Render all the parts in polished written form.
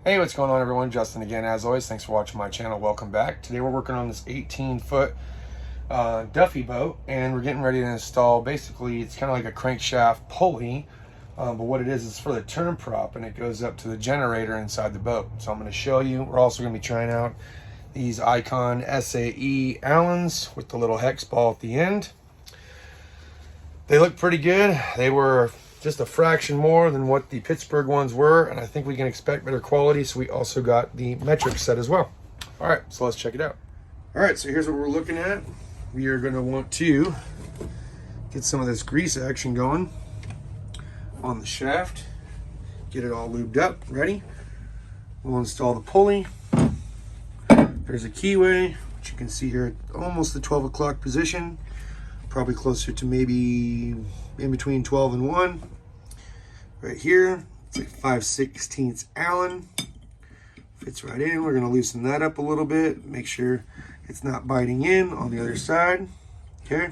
Hey, what's going on, everyone? Justin again, as always. Thanks for watching my channel. Welcome back. Today we're working on this 18-foot Duffy boat, and we're getting ready to install, basically, it's kind of like a crankshaft pulley, but what it is for the turn prop, and it goes up to the generator inside the boat. So I'm going to show you. We're also going to be trying out these Icon SAE Allens with the little hex ball at the end. They look pretty good. They were just a fraction more than what the Pittsburgh ones were, and I think we can expect better quality, so we also got the metric set as well. All right, so let's check it out. All right, so here's what we're looking at. We are going to want to get some of this grease action going on the shaft, get it all lubed up, ready. We'll install the pulley. There's a keyway, which you can see here at almost the 12 o'clock position, probably closer to maybe in between 12 and 1. Right here, it's like 5/16 Allen. Fits right in. We're going to loosen that up a little bit, make sure it's not biting in on the other side. Okay,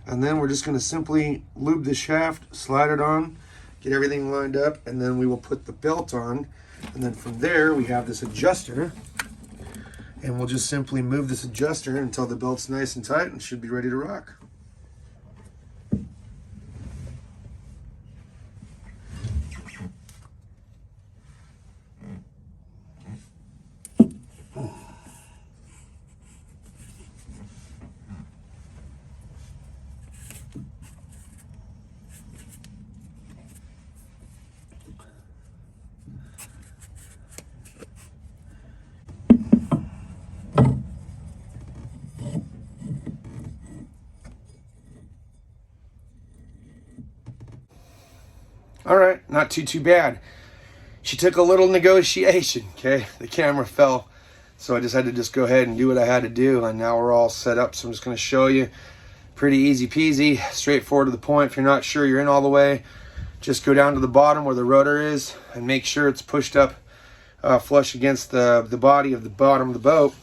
and then we're just going to simply lube the shaft, slide it on, get everything lined up, and then we will put the belt on. And then from there, we have this adjuster, and we'll just simply move this adjuster until the belt's nice and tight and should be ready to rock. All right, not too bad. She took a little negotiation, okay? The camera fell, so I just had to go ahead and do what I had to do, and now we're all set up. So I'm just going to show you. Pretty easy peasy, straightforward to the point. If you're not sure you're in all the way, just go down to the bottom where the rotor is and make sure it's pushed up flush against the body of the bottom of the boat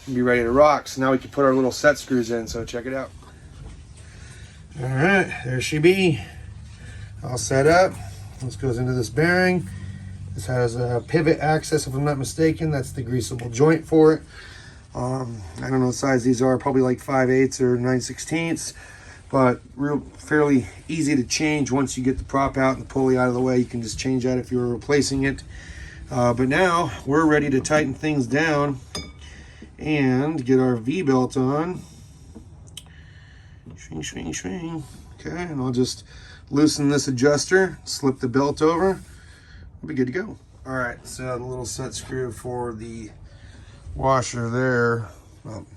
and be ready to rock. So now we can put our little set screws in, so check it out. All right, there she be. All set up. This goes into this bearing. This has a pivot access, if I'm not mistaken. That's the greasable joint for it. I don't know what size these are, probably like 5/8 or 9/16, but fairly easy to change once you get the prop out and the pulley out of the way. You can just change that if you were replacing it. But now we're ready to tighten things down and get our V-belt on. Swing, swing, swing. Okay, and I'll just loosen this adjuster, slip the belt over, we'll be good to go. All right, so the little set screw for the washer there, well,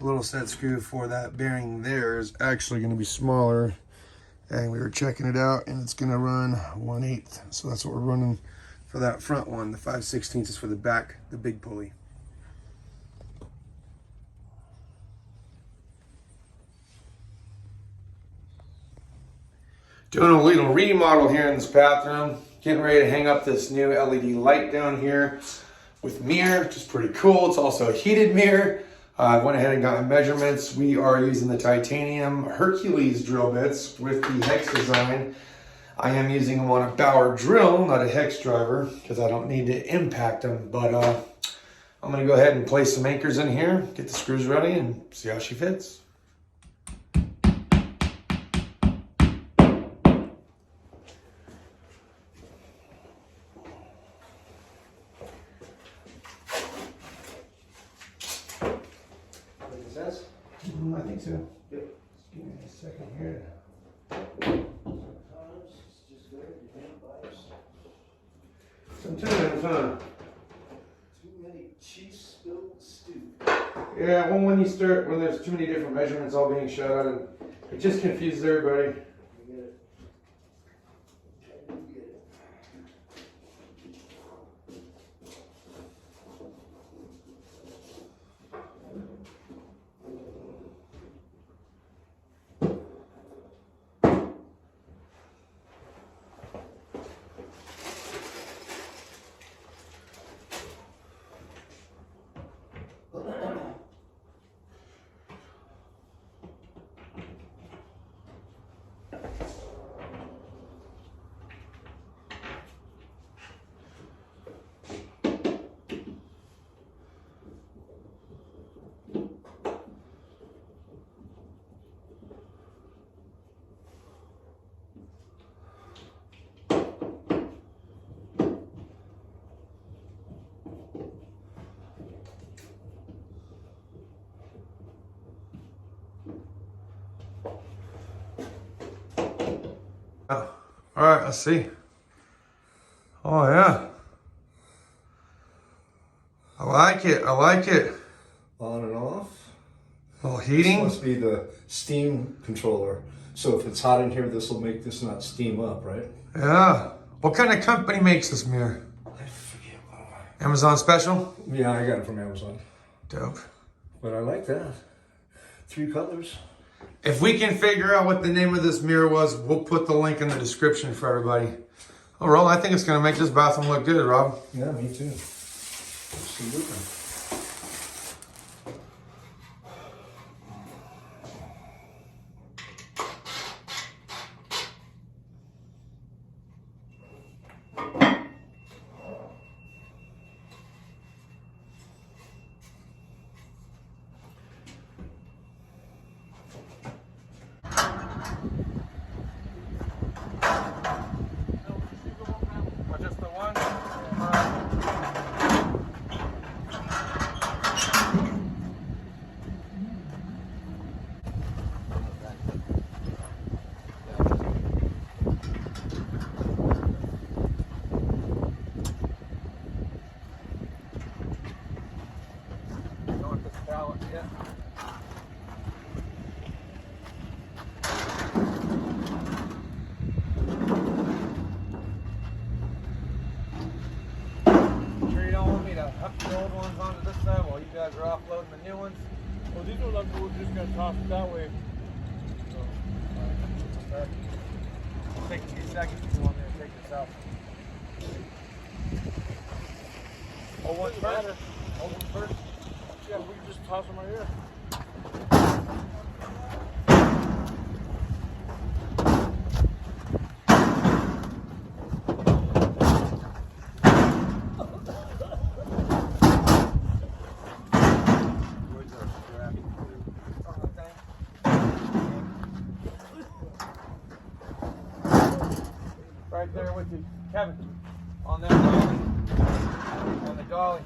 the little set screw for that bearing there is actually going to be smaller, and we were checking it out, and it's going to run 1/8, so that's what we're running for that front one. The 5/16 is for the back, the big pulley. Doing a little remodel here in this bathroom. Getting ready to hang up this new LED light down here with mirror, which is pretty cool. It's also a heated mirror. I went ahead and got my measurements. We are using the titanium Hercules drill bits with the hex design. I am using them on a Bauer drill, not a hex driver, because I don't need to impact them. But I'm going to go ahead and place some anchors in here, get the screws ready, and see how she fits. I think so. Yep. Just give me a second here. Sometimes, huh? Too many chiefs spilled stew. Yeah, well, when there's too many different measurements all being shot out, it just confuses everybody. All right, let's see. Oh yeah. I like it. I like it. On and off. A little This heating. must be the steam controller. So if it's hot in here, this will make this not steam up, right? Yeah. What kind of company makes this mirror? I forget what. Amazon special? Yeah, I got it from Amazon. Dope. But I like that. 3 colors. If we can figure out what the name of this mirror was, we'll put the link in the description for everybody. Overall, I think it's going to make this bathroom look good, Rob. Yeah, me too. Absolutely. Just the one? Up the old ones onto this side while you guys are offloading the new ones. Well, these ones we're just gonna toss it that way. So, Alright. Take a few seconds if you want me to take this out. oh, what's Doesn't matter? matter. Hold them first. Yeah, we can just toss them right here. Right there with you, Kevin, on that dolly, on the dolly.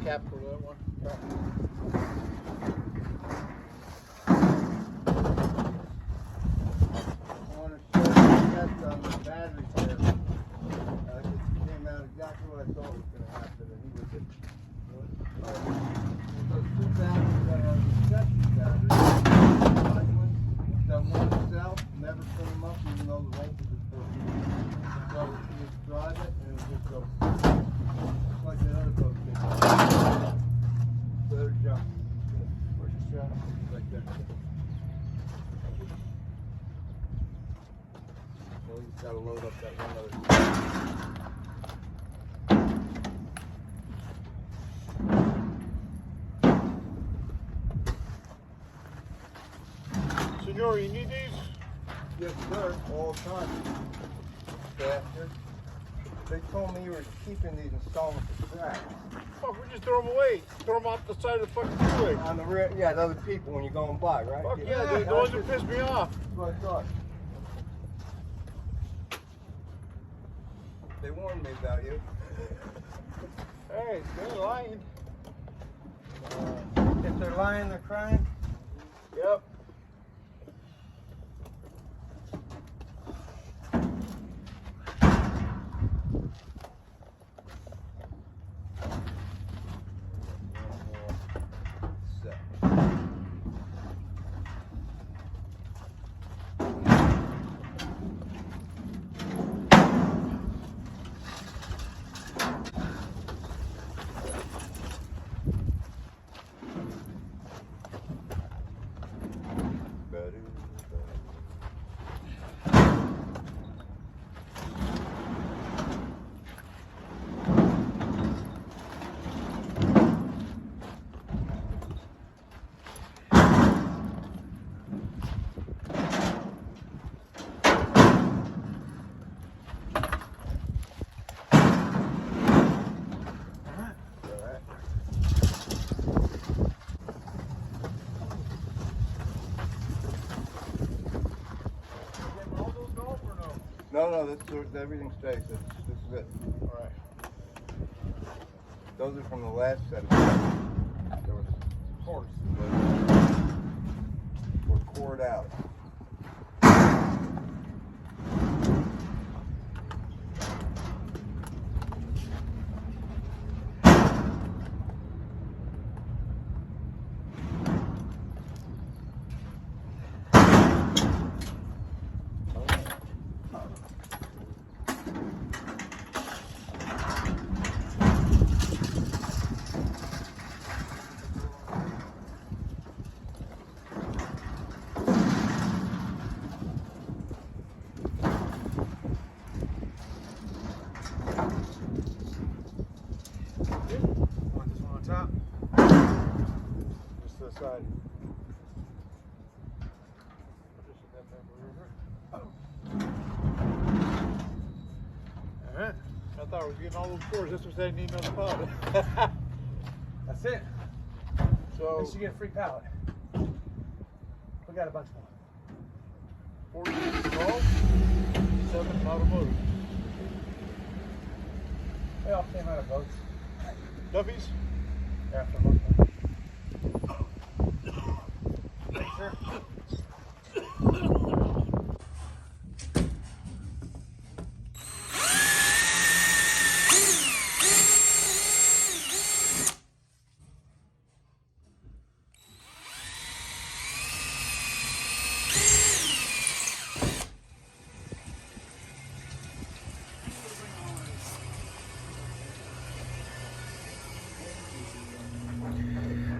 Cap for that one. I want to show you that on the battery there. It came out exactly what I thought was going to happen. And he was those 2 batteries that are the second battery. That one cell, never turn them up even though the voltage is 14. So you just drive it and it just goes. Just like that other boat did. So there's John. Where's your shot? Right there. Well, he's got to load up that one other. Senor, you need these? Yes, sir. All the time. Bastard. They told me you were keeping these installments for scratch. Fuck, we just throw them away. Throw them off the side of the fucking freeway. On the rear, yeah, the other people when you're going by, right? Fuck yeah, dude, the ones that piss me off. That's what I thought. They warned me about you. Hey, they're lying. If they're lying, they're crying. Yep. No, everything stays. This is it. All right. Those are from the last set of parts. There was Course. were cored out. Want this one on top? Just to the side. Alright. I thought I was getting all those cores. This was that need another pod. That's it. So Makes you get a free pallet. We got a bunch more. 40 12, 7 automotive. They all came out of boats. Duffy's. After a month. Sure.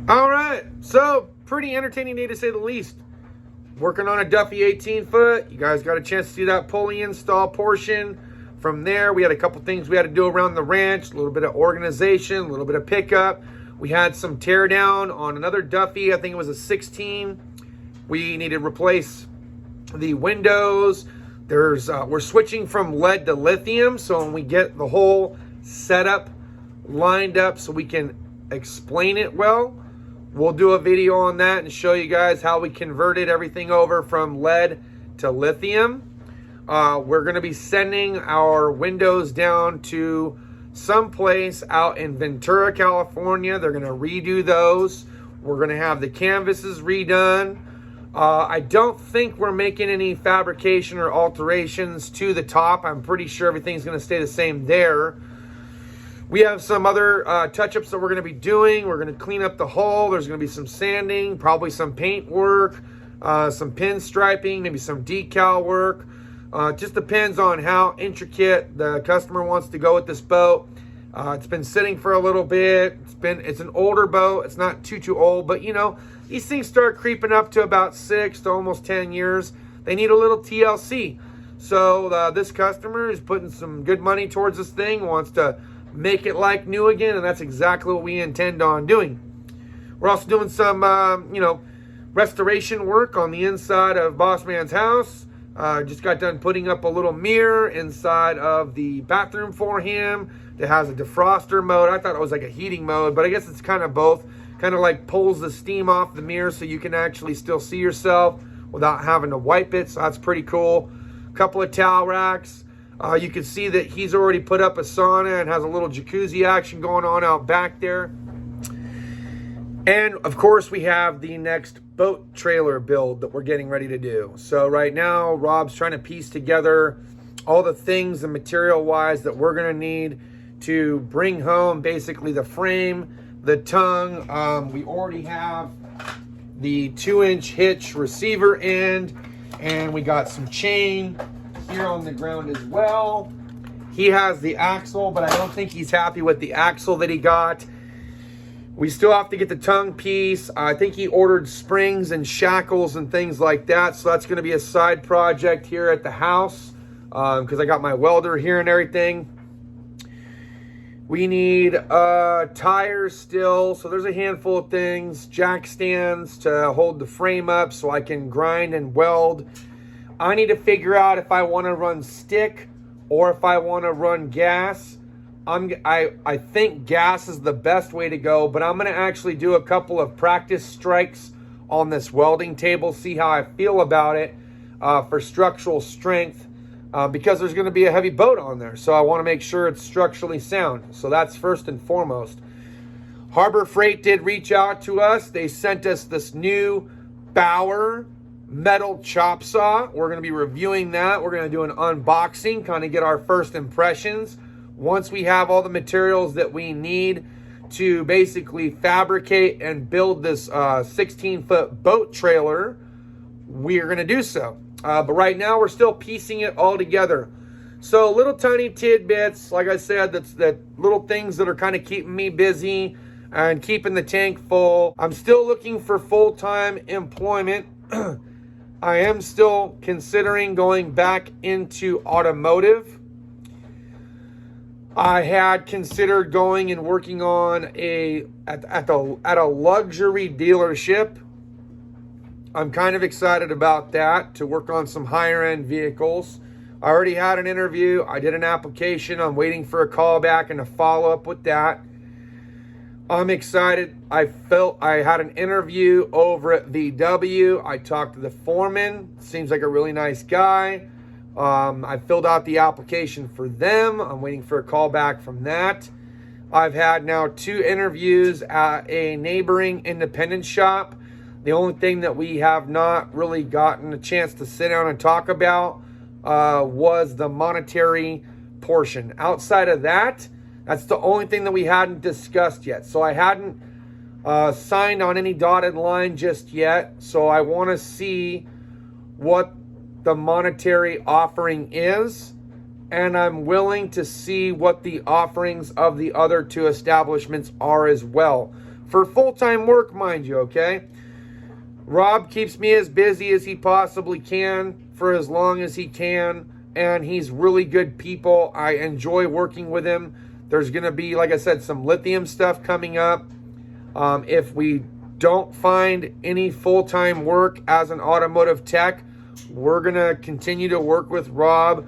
All right, so pretty entertaining day to say the least. Working on a Duffy 18-foot. You guys got a chance to see that pulley install portion. From there, we had a couple things we had to do around the ranch, a little bit of organization, a little bit of pickup. We had some tear down on another Duffy. I think it was a 16. We needed to replace the windows. We're switching from lead to lithium, so when we get the whole setup lined up so we can explain it well, we'll do a video on that and show you guys how we converted everything over from lead to lithium. We're going to be sending our windows down to someplace out in Ventura, California. They're going to redo those. We're going to have the canvases redone. I don't think we're making any fabrication or alterations to the top. I'm pretty sure everything's going to stay the same there. We have some other touch-ups that we're going to be doing. We're going to clean up the hull. There's going to be some sanding, probably some paint work, some pinstriping, maybe some decal work. Just depends on how intricate the customer wants to go with this boat. It's been sitting for a little bit. It's an older boat. It's not too old, but you know, these things start creeping up to about 6 to almost 10 years. They need a little TLC. So this customer is putting some good money towards this thing, wants to make it like new again, and that's exactly what we intend on doing. We're also doing some, restoration work on the inside of Boss Man's house. Just got done putting up a little mirror inside of the bathroom for him that has a defroster mode. I thought it was like a heating mode, but I guess it's kind of both. Kind of like pulls the steam off the mirror so you can actually still see yourself without having to wipe it. So that's pretty cool. A couple of towel racks. You can see that he's already put up a sauna and has a little jacuzzi action going on out back there. And of course, we have the next boat trailer build that we're getting ready to do. So right now, Rob's trying to piece together all the things and material-wise that we're going to need to bring home basically the frame, the tongue. We already have the 2-inch hitch receiver end, and we got some chain here on the ground as well. He has the axle, but I don't think he's happy with the axle that he got. We still have to get the tongue piece. I think he ordered springs and shackles and things like that, so that's going to be a side project here at the house because I got my welder here and everything. We need tires still, so there's a handful of things. Jack stands to hold the frame up so I can grind and weld. I need to figure out if I want to run stick or if I want to run gas. I think gas is the best way to go, but I'm going to actually do a couple of practice strikes on this welding table, see how I feel about it for structural strength. because there's going to be a heavy boat on there. So I want to make sure it's structurally sound. So that's first and foremost. Harbor Freight did reach out to us. They sent us this new Bauer metal chop saw. We're going to be reviewing that. We're going to do an unboxing, kind of get our first impressions. Once we have all the materials that we need to basically fabricate and build this 16-foot boat trailer, we are going to do so. But right now, we're still piecing it all together. So little tiny tidbits, like I said, that little things that are kind of keeping me busy and keeping the tank full. I'm still looking for full-time employment. I am still considering going back into automotive. I had considered going and working on at a luxury dealership. I'm kind of excited about that, to work on some higher end vehicles. I already had an interview. I did an application. I'm waiting for a call back and a follow up with that. I'm excited. I had an interview over at VW. I talked to the foreman. Seems like a really nice guy. I filled out the application for them. I'm waiting for a call back from that. I've had now 2 interviews at a neighboring independent shop. The only thing that we have not really gotten a chance to sit down and talk about was the monetary portion. Outside of that, that's the only thing that we hadn't discussed yet. So I hadn't signed on any dotted line just yet. So I want to see what the monetary offering is, and I'm willing to see what the offerings of the other 2 establishments are as well. For full-time work, mind you, okay? Rob keeps me as busy as he possibly can for as long as he can, and he's really good people. I enjoy working with him. There's going to be, like I said, some lithium stuff coming up. If we don't find any full-time work as an automotive tech, we're going to continue to work with Rob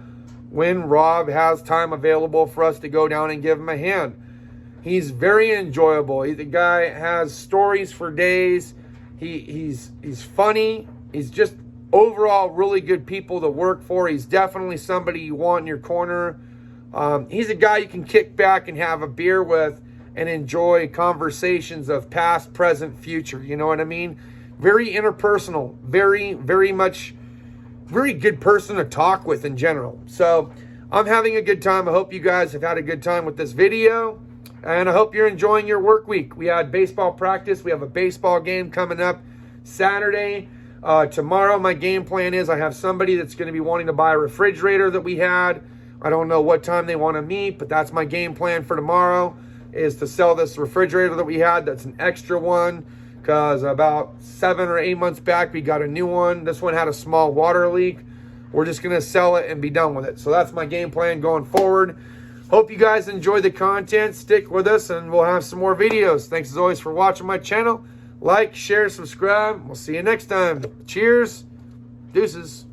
when Rob has time available for us to go down and give him a hand. He's very enjoyable. The guy has stories for days. He's funny. He's just overall really good people to work for. He's definitely somebody you want in your corner. He's a guy you can kick back and have a beer with and enjoy conversations of past, present, future. You know what I mean? Very interpersonal. Very good person to talk with in general. So I'm having a good time. I hope you guys have had a good time with this video. And I hope you're enjoying your work week. We had baseball practice. We have a baseball game coming up Saturday. Tomorrow, my game plan is I have somebody that's going to be wanting to buy a refrigerator that we had. I don't know what time they want to meet, but that's my game plan for tomorrow, is to sell this refrigerator that we had. That's an extra one, because about 7 or 8 months back, we got a new one. This one had a small water leak. We're just going to sell it and be done with it. So that's my game plan going forward. Hope you guys enjoy the content. Stick with us, and we'll have some more videos. Thanks as always for watching my channel. Like, share, subscribe. We'll see you next time. Cheers. Deuces.